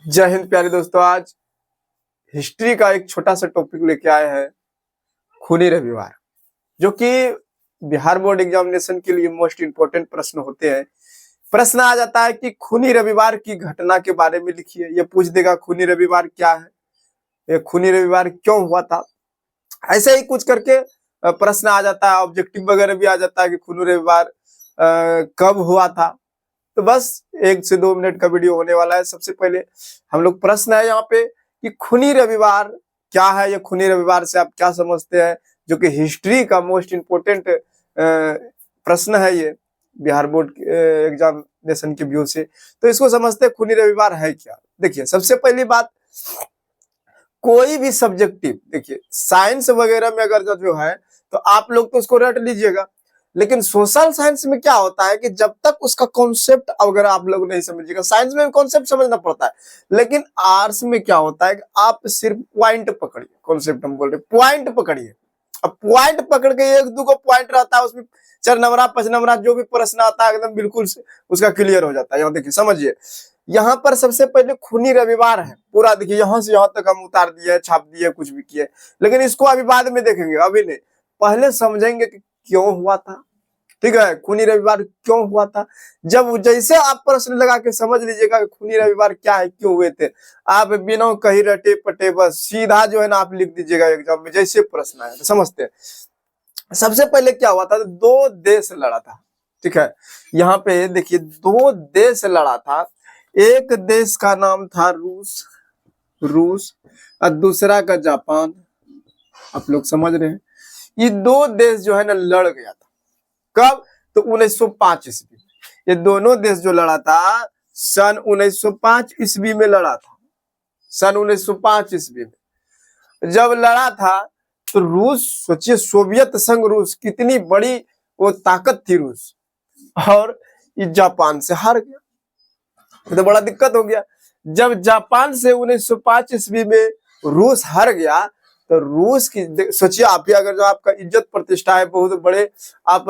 जय हिंद प्यारे दोस्तों। आज हिस्ट्री का एक छोटा सा टॉपिक लेके आए हैं, खूनी रविवार, जो कि बिहार बोर्ड एग्जामिनेशन के लिए मोस्ट इंपोर्टेंट प्रश्न होते हैं। प्रश्न आ जाता है कि खूनी रविवार की घटना के बारे में लिखिए। ये पूछ देगा खूनी रविवार क्या है, ये खूनी रविवार क्यों हुआ था, ऐसे ही कुछ करके प्रश्न आ जाता है। ऑब्जेक्टिव वगैरह भी आ जाता है कि खूनी रविवार कब हुआ था। तो बस 1 से 2 मिनट का वीडियो होने वाला है। सबसे पहले हम लोग प्रश्न है यहाँ पे कि खूनी रविवार क्या है, ये खूनी रविवार से आप क्या समझते हैं, जो कि हिस्ट्री का मोस्ट इम्पोर्टेंट प्रश्न है ये बिहार बोर्ड एग्जामिनेशन के व्यू से। तो इसको समझते हैं खूनी रविवार है क्या। देखिए, सबसे पहली बात, कोई भी सब्जेक्टिव, देखिए साइंस वगैरह में अगर जो है तो आप लोग तो उसको रट लीजिएगा, लेकिन सोशल साइंस में क्या होता है कि जब तक उसका कॉन्सेप्ट अगर आप लोग नहीं समझिएगा, साइंस में कॉन्सेप्ट समझना पड़ता है, लेकिन आर्ट्स में क्या होता है कि आप सिर्फ पॉइंट पकड़िए। कॉन्सेप्ट हम बोल रहे पॉइंट पकड़िए। अब पॉइंट पकड़ के 1-2 पॉइंट रहता है, उसमें 4 नंबरा 5 नंबरा जो भी प्रश्न आता है एकदम बिल्कुल उसका क्लियर हो जाता है। यहाँ देखिए, समझिए, यहाँ पर सबसे पहले खूनी रविवार है पूरा। देखिए यहाँ से यहाँ तक हम उतार दिए, छाप दिए, कुछ भी किए, लेकिन इसको अभी बाद में देखेंगे, अभी नहीं। पहले समझेंगे कि क्यों हुआ था। ठीक है, खूनी रविवार क्यों हुआ था। जब जैसे आप प्रश्न लगा के समझ लीजिएगा कि खूनी रविवार क्या है, क्यों हुए थे, आप बिना कहीं रटे पटे बस सीधा जो है ना आप लिख दीजिएगा एग्जाम में, जैसे प्रश्न आए तो समझते हैं। सबसे पहले क्या हुआ था, 2 देश लड़ा था। ठीक है, यहाँ पे देखिए 2 देश लड़ा था। एक देश का नाम था रूस और दूसरा का जापान। आप लोग समझ रहे हैं, ये 2 देश जो है ना लड़ गया था। कब? तो 1905 ईस्वी में। ये दोनों देश जो लड़ा था सन 1905 ईस्वी में लड़ा था। सन 1905 ईस्वी में जब लड़ा था तो रूस, सोचिए सोवियत संघ रूस, कितनी बड़ी वो ताकत थी रूस, और ये जापान से हार गया। तो बड़ा दिक्कत हो गया। जब जापान से 1905 ईस्वी में रूस हार गया तो रूस की, सोचिए आप ही, अगर जो आपका इज्जत प्रतिष्ठा है, बहुत बड़े आप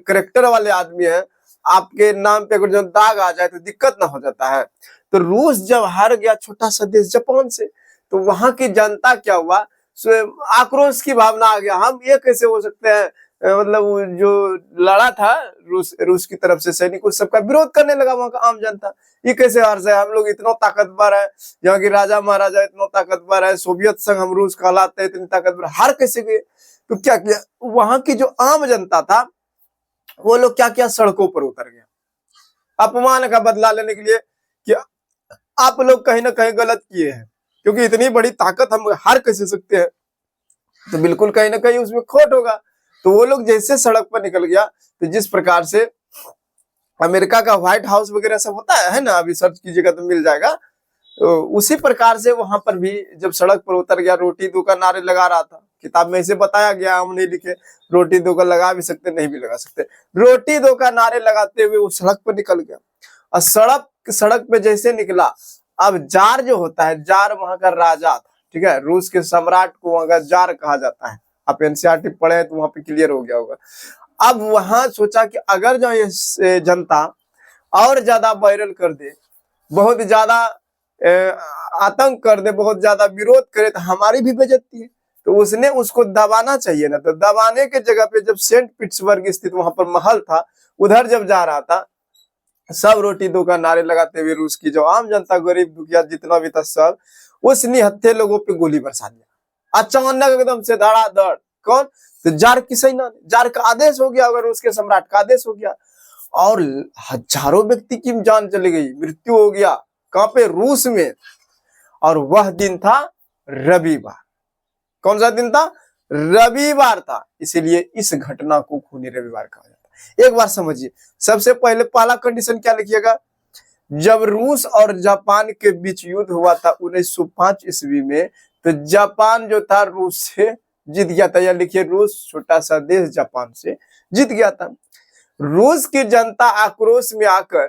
करेक्टर वाले आदमी हैं, आपके नाम पे अगर जो दाग आ जाए तो दिक्कत ना हो जाता है। तो रूस जब हार गया छोटा सा देश जापान से, तो वहां की जनता क्या हुआ, आक्रोश की भावना आ गया। हम ये कैसे हो सकते हैं, मतलब जो लड़ा था रूस की तरफ से सैनिकों, सबका विरोध करने लगा वहां का आम जनता। ये कैसे हार जाए, हम लोग इतना ताकतवर है, यहाँ के राजा महाराजा इतना ताकतवर है, सोवियत संघ हम रूस कहलाते हैं, इतनी ताकतवर, हार कैसे गए। तो क्या किया वहां की जो आम जनता था, वो लोग क्या किया, सड़कों पर उतर गया अपमान का बदला लेने के लिए कि आप लोग कहीं ना कहीं गलत किए हैं, क्योंकि इतनी बड़ी ताकत हम हार कैसे सकते हैं, तो बिल्कुल कहीं ना कहीं उसमें खोट होगा। तो वो लोग जैसे सड़क पर निकल गया, तो जिस प्रकार से अमेरिका का व्हाइट हाउस वगैरह सब होता है ना, अभी सर्च कीजिएगा तो मिल जाएगा, तो उसी प्रकार से वहां पर भी जब सड़क पर उतर गया, रोटी दो का नारे लगा रहा था। किताब में इसे बताया गया, हम नहीं लिखे, रोटी दो का लगा भी सकते, नहीं भी लगा सकते। रोटी दो का नारे लगाते हुए वो सड़क पर निकल गया, और सड़क पे जैसे निकला, अब जार जो होता है, जार वहां का राजा था। ठीक है, रूस के सम्राट को वहां का जार कहा जाता है। आप एनसीईआरटी पढ़े हैं तो वहां पे क्लियर हो गया होगा। अब वहां सोचा कि अगर जो ये जनता और ज्यादा वायरल कर दे, बहुत ज्यादा आतंक कर दे, बहुत ज्यादा विरोध करे, तो हमारी भी बेइज्जती है। तो उसने उसको दबाना चाहिए ना। तो दबाने के जगह पे जब सेंट पीटर्सबर्ग स्थित वहां पर महल था, उधर जब जा रहा था, सब रोटी दो का नारे लगाते हुए रूस की जो आम जनता, गरीब दुखिया जितना भी था, सब उस निहत्थे लोगों पे गोली बरसा दिया अचानक एकदम से धड़ाधड़। कौन? तो जार की सेना, जार का आदेश हो गया, अगर उसके सम्राट का आदेश हो गया, और हजारों व्यक्ति की जान चली गई, मृत्यु हो गया। कहां पे? रूस में। और वह दिन था रविवार। कौन सा दिन था? रविवार था, इसीलिए इस घटना को खूनी रविवार कहा जाता है। एक बार समझिए, सबसे पहले पहला कंडीशन क्या लिखिएगा, जब रूस और जापान के बीच युद्ध हुआ था 1905 ईस्वी में, तो जापान जो था रूस से जीत गया था। या लिखिए, रूस छोटा सा देश जापान से जीत गया था। रूस की जनता आक्रोश में आकर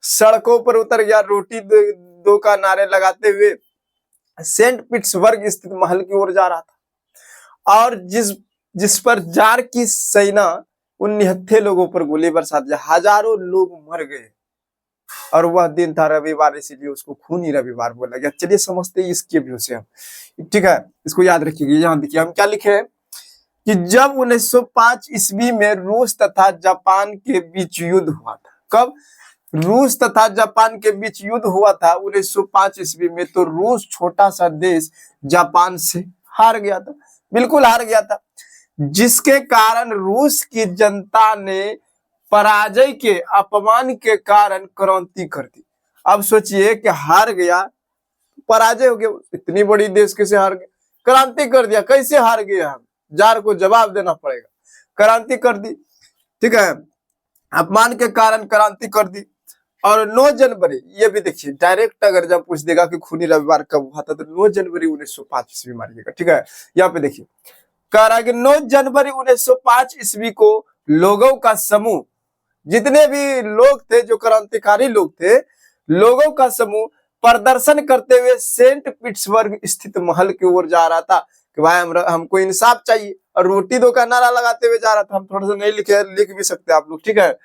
सड़कों पर उतर गया, रोटी दो का नारे लगाते हुए सेंट पीटर्सबर्ग स्थित महल की ओर जा रहा था, और जिस पर जार की सेना उन निहत्थे लोगों पर गोली बरसा दिया, हजारों लोग मर गए। और वह दिन था रविवार, इसीलिए उसको खूनी रविवार बोला गया। चलिए समझते हैं इसके व्यू से हम, ठीक है, इसको याद रखिएगा। यहाँ देखिए हम क्या लिखे हैं कि जब 1905 ईस्वी में रूस तथा जापान के बीच युद्ध हुआ था। कब? रूस तथा जापान के बीच युद्ध हुआ था 1905 ईस्वी में। तो रूस छोटा सा देश जापान से हार गया था, बिल्कुल हार गया था, जिसके कारण रूस की जनता ने पराजय के अपमान के कारण क्रांति कर दी। अब सोचिए कि हार गया, पराजय हो गया, इतनी बड़ी देश कैसे हार गए? क्रांति कर दिया। कैसे हार गए हम? जार को जवाब देना पड़ेगा। क्रांति कर दी, ठीक है, अपमान के कारण क्रांति कर दी। और 9 जनवरी, ये भी देखिए डायरेक्ट अगर जब पूछ देगा कि खूनी रविवार कब हुआ था, तो 9 जनवरी 1905 ईस्वी मारिएगा, ठीक है। यहाँ पे देखिए कह रहा है कि 9 जनवरी 1905 ईस्वी को लोगों का समूह, जितने भी लोग थे, जो क्रांतिकारी लोग थे, लोगों का समूह प्रदर्शन करते हुए सेंट पीटर्सबर्ग स्थित महल की ओर जा रहा था कि भाई हमको इंसाफ चाहिए, और रोटी दो का नारा लगाते हुए जा रहा था। हम थोड़ा सा नहीं लिखे, लिख भी सकते आप लोग, ठीक है।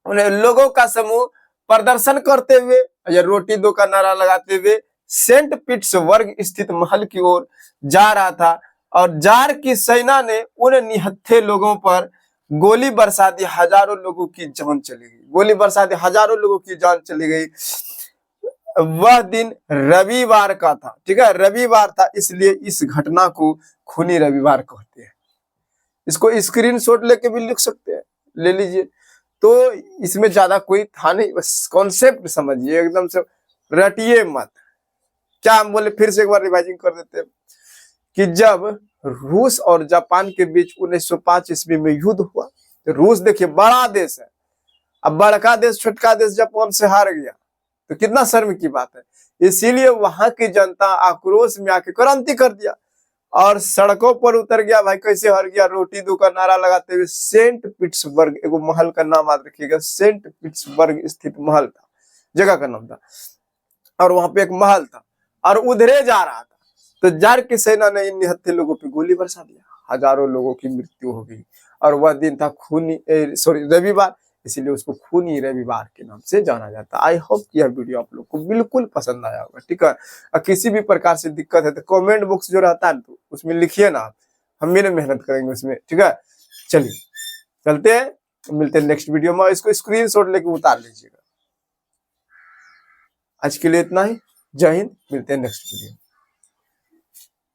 उन्हें लोगों का समूह प्रदर्शन करते हुए या रोटी दो का नारा लगाते हुए सेंट पीटर्सबर्ग स्थित महल की ओर जा रहा था, और जार की सेना ने उन निहत्थे लोगों पर गोली बरसा दी। हजारों लोगों की जान चली गई, गोली बरसा दी, हजारों लोगों की जान चली गई। वह दिन रविवार का था, ठीक है, रविवार था, इसलिए इस घटना को खूनी रविवार कहते हैं। इसको स्क्रीनशॉट लेके भी लिख सकते हैं, ले लीजिए। तो इसमें ज्यादा कोई था नहीं, बस कॉन्सेप्ट समझिए, एकदम से रटिए मत। क्या हम बोले, फिर से एक बार रिवाइजिंग कर देते हैं कि जब रूस और जापान के बीच 1905 ईस्वी में युद्ध हुआ, तो रूस देखिए बड़ा देश है, अब बड़का देश छोटका देश जापान से हार गया, तो कितना शर्म की बात है। इसीलिए वहां की जनता आक्रोश में आके क्रांति कर दिया और सड़कों पर उतर गया। भाई कैसे हार गया? रोटी दो का नारा लगाते हुए। सेंट पीटर्सबर्ग, एगो महल का नाम याद रखिएगा, सेंट पीटर्सबर्ग स्थित महल था, जगह का नाम था, और वहां पे एक महल था, और उधरे जा रहा था। तो जार की सेना ने इन निहत्थे लोगों पे गोली बरसा दिया, हजारों लोगों की मृत्यु हो गई। और वह दिन था रविवार, इसीलिए उसको खूनी रविवार के नाम से जाना जाता है। आई होप कि यह वीडियो आप लोग को बिल्कुल पसंद आया होगा, ठीक है। और किसी भी प्रकार से दिक्कत है तो कमेंट बॉक्स जो रहता है तो उसमें लिखिए ना, हम भी मेहनत करेंगे उसमें, ठीक है। चलिए चलते हैं, मिलते हैं नेक्स्ट वीडियो में। इसको स्क्रीनशॉट लेके उतार लीजिएगा। आज के लिए इतना ही, जय हिंद, मिलते हैं नेक्स्ट वीडियो।